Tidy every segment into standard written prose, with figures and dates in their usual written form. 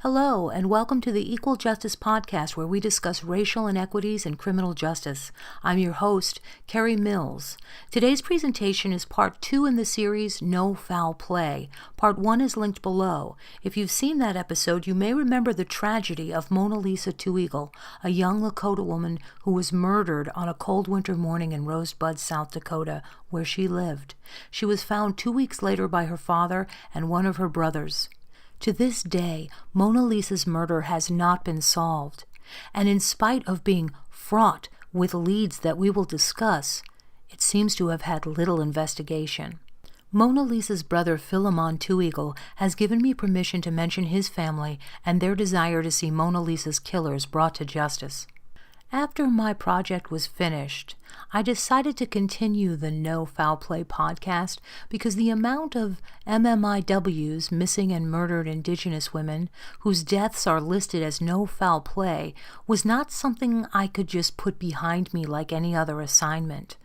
Hello, and welcome to the Equal Justice Podcast, where we discuss racial inequities and criminal justice. I'm your host, Carrie Mills. Today's presentation is part 2 in the series, No Foul Play. Part 1 is linked below. If you've seen that episode, you may remember the tragedy of Mona Lisa Two Eagle, a young Lakota woman who was murdered on a cold winter morning in Rosebud, South Dakota, where she lived. She was found 2 weeks later by her father and one of her brothers. To this day, Mona Lisa's murder has not been solved, and in spite of being fraught with leads that we will discuss, it seems to have had little investigation. Mona Lisa's brother Philemon Two Eagle has given me permission to mention his family and their desire to see Mona Lisa's killers brought to justice. After my project was finished, I decided to continue the No Foul Play podcast because the amount of MMIWs, missing and murdered Indigenous women, whose deaths are listed as no foul play, was not something I could just put behind me like any other assignment.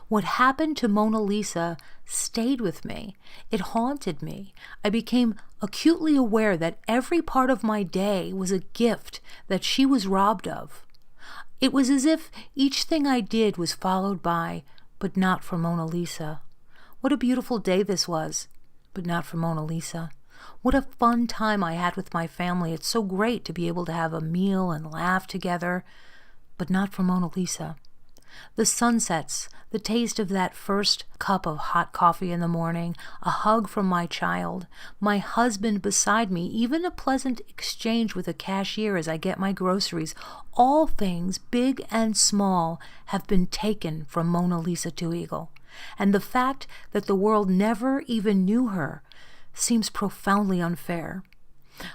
What happened to Mona Lisa stayed with me. It haunted me. I became acutely aware that every part of my day was a gift that she was robbed of. It was as if each thing I did was followed by, but not for Mona Lisa. What a beautiful day this was, but not for Mona Lisa. What a fun time I had with my family. It's so great to be able to have a meal and laugh together, but not for Mona Lisa. The sunsets, the taste of that first cup of hot coffee in the morning, a hug from my child, my husband beside me, even a pleasant exchange with a cashier as I get my groceries, all things, big and small, have been taken from Mona Lisa Two Eagle. And the fact that the world never even knew her seems profoundly unfair.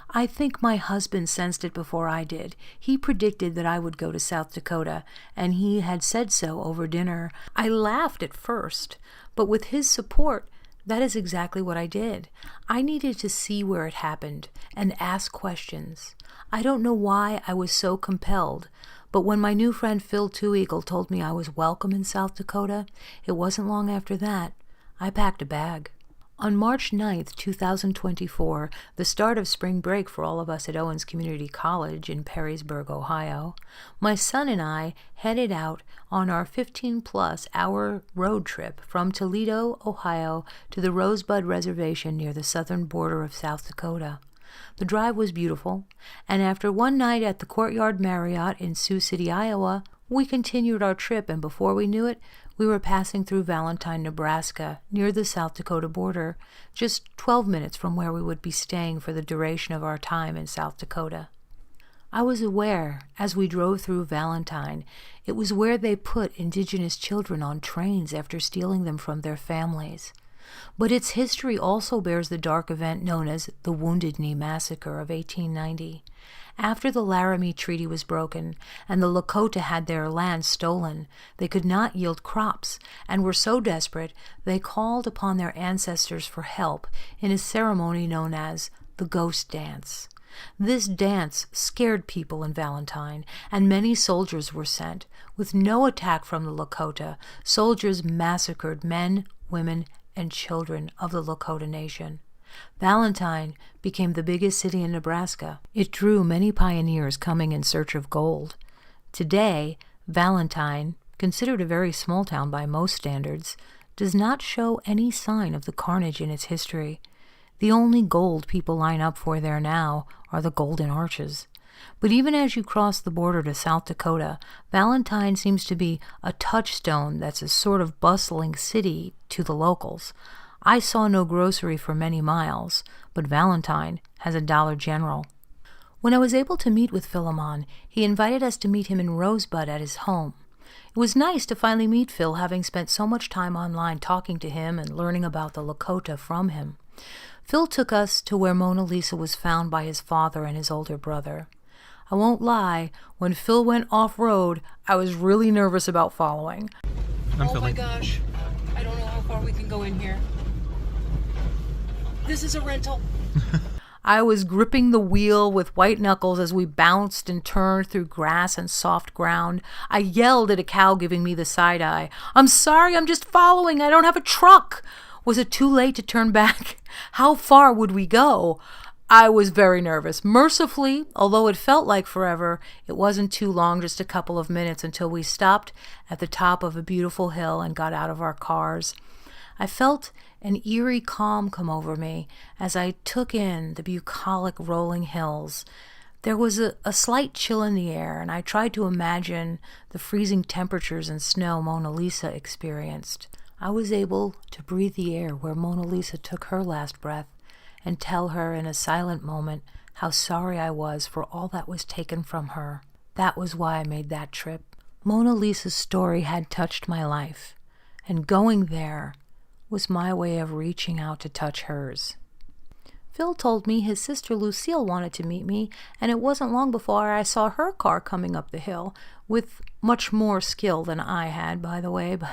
I think my husband sensed it before I did. He predicted that I would go to South Dakota, and he had said so over dinner. I laughed at first, but with his support, that is exactly what I did. I needed to see where it happened and ask questions. I don't know why I was so compelled, but when my new friend Phil Two Eagle told me I was welcome in South Dakota, it wasn't long after that I packed a bag. On March 9th, 2024, the start of spring break for all of us at Owens Community College in Perrysburg, Ohio, my son and I headed out on our 15-plus hour road trip from Toledo, Ohio, to the Rosebud Reservation near the southern border of South Dakota. The drive was beautiful, and after one night at the Courtyard Marriott in Sioux City, Iowa, we continued our trip, and before we knew it, we were passing through Valentine, Nebraska, near the South Dakota border, just 12 minutes from where we would be staying for the duration of our time in South Dakota. I was aware, as we drove through Valentine, it was where they put Indigenous children on trains after stealing them from their families. But its history also bears the dark event known as the Wounded Knee Massacre of 1890. After the Laramie Treaty was broken and the Lakota had their land stolen, they could not yield crops and were so desperate they called upon their ancestors for help in a ceremony known as the Ghost Dance. This dance scared people in Valentine, and many soldiers were sent. With no attack from the Lakota, soldiers massacred men, women, and children of the Lakota Nation. Valentine became the biggest city in Nebraska. It drew many pioneers coming in search of gold. Today, Valentine, considered a very small town by most standards, does not show any sign of the carnage in its history. The only gold people line up for there now are the Golden Arches. But even as you cross the border to South Dakota, Valentine seems to be a touchstone that's a sort of bustling city to the locals. I saw no grocery for many miles, but Valentine has a Dollar General. When I was able to meet with Philemon, he invited us to meet him in Rosebud at his home. It was nice to finally meet Phil, having spent so much time online talking to him and learning about the Lakota from him. Phil took us to where Mona Lisa was found by his father and his older brother. I won't lie, when Phil went off-road, I was really nervous about following. Oh my gosh, I don't know how far we can go in here. This is a rental. I was gripping the wheel with white knuckles as we bounced and turned through grass and soft ground. I yelled at a cow giving me the side eye. "I'm sorry, I'm just following. I don't have a truck." Was it too late to turn back? How far would we go? I was very nervous. Mercifully, although it felt like forever, it wasn't too long, just a couple of minutes until we stopped at the top of a beautiful hill and got out of our cars. I felt an eerie calm come over me as I took in the bucolic rolling hills. There was a slight chill in the air, and I tried to imagine the freezing temperatures and snow Mona Lisa experienced. I was able to breathe the air where Mona Lisa took her last breath and tell her in a silent moment how sorry I was for all that was taken from her. That was why I made that trip. Mona Lisa's story had touched my life, and going there was my way of reaching out to touch hers. Phil told me his sister Lucille wanted to meet me, and it wasn't long before I saw her car coming up the hill, with much more skill than I had, by the way, but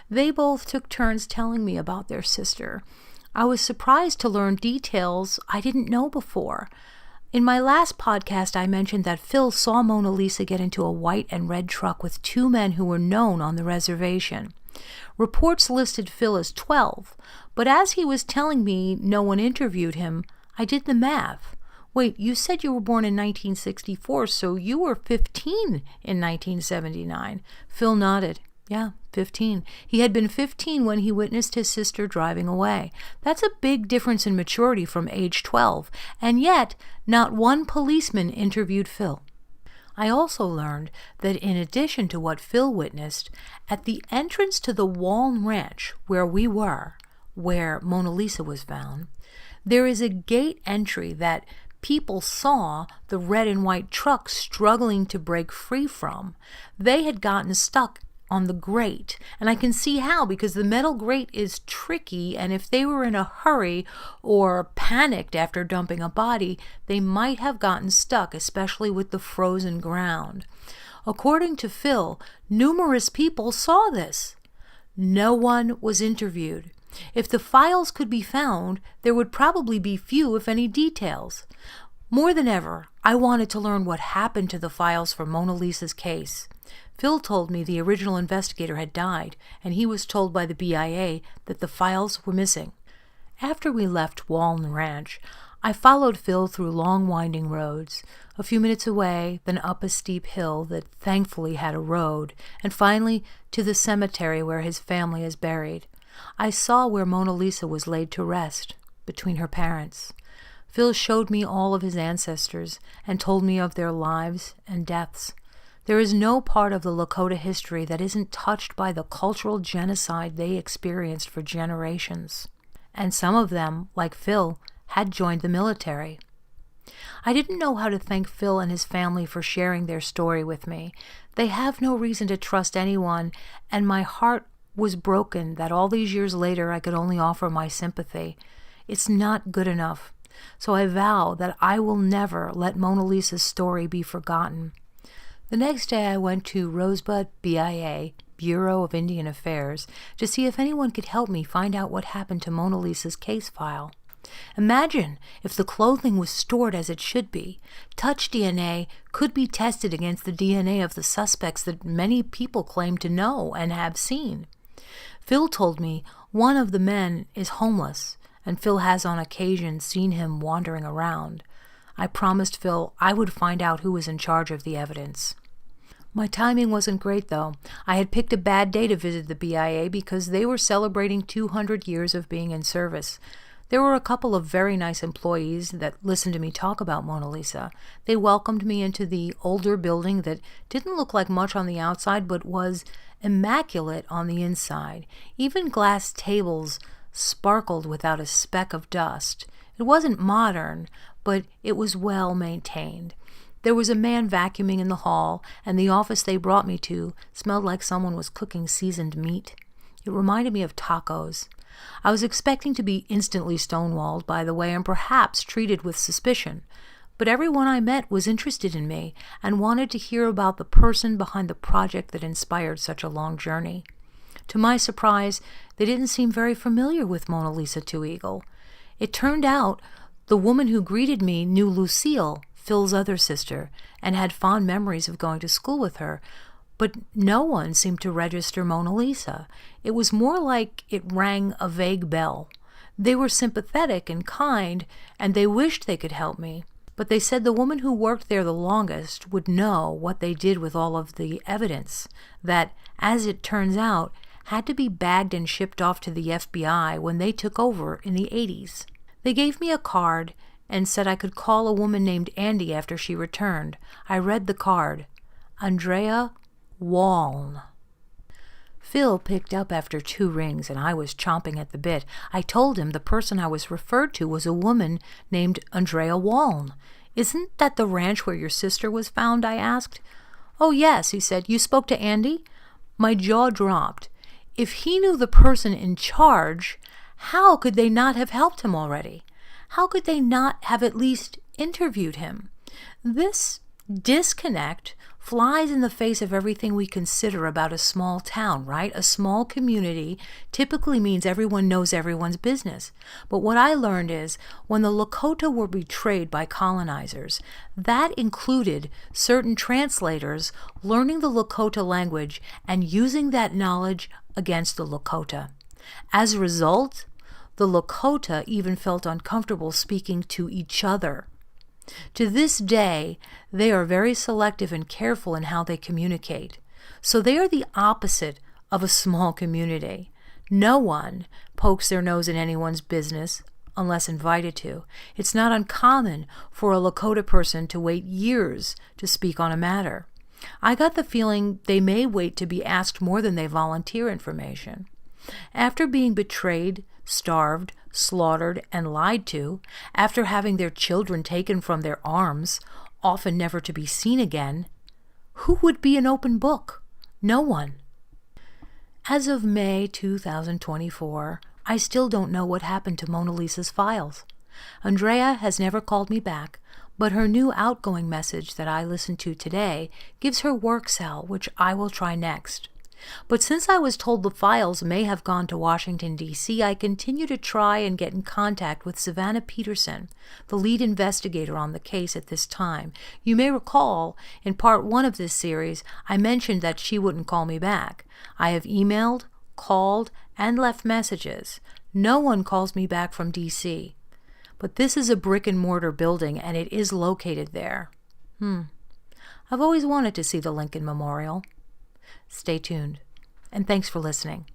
they both took turns telling me about their sister. I was surprised to learn details I didn't know before. In my last podcast, I mentioned that Phil saw Mona Lisa get into a white and red truck with two men who were known on the reservation. Reports listed Phil as 12, but as he was telling me no one interviewed him, I did the math. Wait, you said you were born in 1964, so you were 15 in 1979. Phil nodded. Yeah, 15. He had been 15 when he witnessed his sister driving away. That's a big difference in maturity from age 12, and yet not one policeman interviewed Phil. I also learned that in addition to what Phil witnessed, at the entrance to the Waln Ranch where we were, where Mona Lisa was found, there is a gate entry that people saw the red and white truck struggling to break free from. They had gotten stuck on the grate, and I can see how, because the metal grate is tricky, and if they were in a hurry or panicked after dumping a body, they might have gotten stuck, especially with the frozen ground. According to Phil, numerous people saw this. No one was interviewed. If the files could be found, there would probably be few, if any, details. More than ever, I wanted to learn what happened to the files for Mona Lisa's case. Phil told me the original investigator had died, and he was told by the BIA that the files were missing. After we left Waln Ranch, I followed Phil through long winding roads, a few minutes away, then up a steep hill that thankfully had a road, and finally to the cemetery where his family is buried. I saw where Mona Lisa was laid to rest, between her parents. Phil showed me all of his ancestors and told me of their lives and deaths. There is no part of the Lakota history that isn't touched by the cultural genocide they experienced for generations. And some of them, like Phil, had joined the military. I didn't know how to thank Phil and his family for sharing their story with me. They have no reason to trust anyone, and my heart was broken that all these years later I could only offer my sympathy. It's not good enough. So I vow that I will never let Mona Lisa's story be forgotten. The next day I went to Rosebud BIA, Bureau of Indian Affairs, to see if anyone could help me find out what happened to Mona Lisa's case file. Imagine if the clothing was stored as it should be. Touch DNA could be tested against the DNA of the suspects that many people claim to know and have seen. Phil told me one of the men is homeless, and Phil has on occasion seen him wandering around. I promised Phil I would find out who was in charge of the evidence. My timing wasn't great, though. I had picked a bad day to visit the BIA because they were celebrating 200 years of being in service. There were a couple of very nice employees that listened to me talk about Mona Lisa. They welcomed me into the older building that didn't look like much on the outside but was immaculate on the inside. Even glass tables sparkled without a speck of dust. It wasn't modern, but it was well maintained. There was a man vacuuming in the hall, and the office they brought me to smelled like someone was cooking seasoned meat. It reminded me of tacos. I was expecting to be instantly stonewalled, by the way, and perhaps treated with suspicion. But everyone I met was interested in me and wanted to hear about the person behind the project that inspired such a long journey. To my surprise, they didn't seem very familiar with Mona Lisa Two Eagle. It turned out the woman who greeted me knew Lucille, Phil's other sister, and had fond memories of going to school with her, but no one seemed to register Mona Lisa. It was more like it rang a vague bell. They were sympathetic and kind, and they wished they could help me. But they said the woman who worked there the longest would know what they did with all of the evidence that, as it turns out, had to be bagged and shipped off to the FBI when they took over in the 80s. They gave me a card and said I could call a woman named Andy after she returned. I read the card. Andrea Waln. Phil picked up after 2 rings, and I was chomping at the bit. I told him the person I was referred to was a woman named Andrea Waln. Isn't that the ranch where your sister was found? I asked. Oh, yes, he said. You spoke to Andy? My jaw dropped. If he knew the person in charge, how could they not have helped him already? How could they not have at least interviewed him? This disconnect flies in the face of everything we consider about a small town, right? A small community typically means everyone knows everyone's business. But what I learned is when the Lakota were betrayed by colonizers, that included certain translators learning the Lakota language and using that knowledge against the Lakota. As a result, the Lakota even felt uncomfortable speaking to each other. To this day, they are very selective and careful in how they communicate. So they are the opposite of a small community. No one pokes their nose in anyone's business unless invited to. It's not uncommon for a Lakota person to wait years to speak on a matter. I got the feeling they may wait to be asked more than they volunteer information. After being betrayed, starved, slaughtered, and lied to, after having their children taken from their arms, often never to be seen again, who would be an open book? No one. As of May 2024, I still don't know what happened to Mona Lisa's files. Andrea has never called me back, but her new outgoing message that I listened to today gives her work cell, which I will try next. But since I was told the files may have gone to Washington, D.C., I continue to try and get in contact with Savannah Peterson, the lead investigator on the case at this time. You may recall, in part 1 of this series, I mentioned that she wouldn't call me back. I have emailed, called, and left messages. No one calls me back from D.C. But this is a brick-and-mortar building, and it is located there. I've always wanted to see the Lincoln Memorial. Stay tuned, and thanks for listening.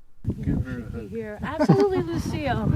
Here. Absolutely, Lucille.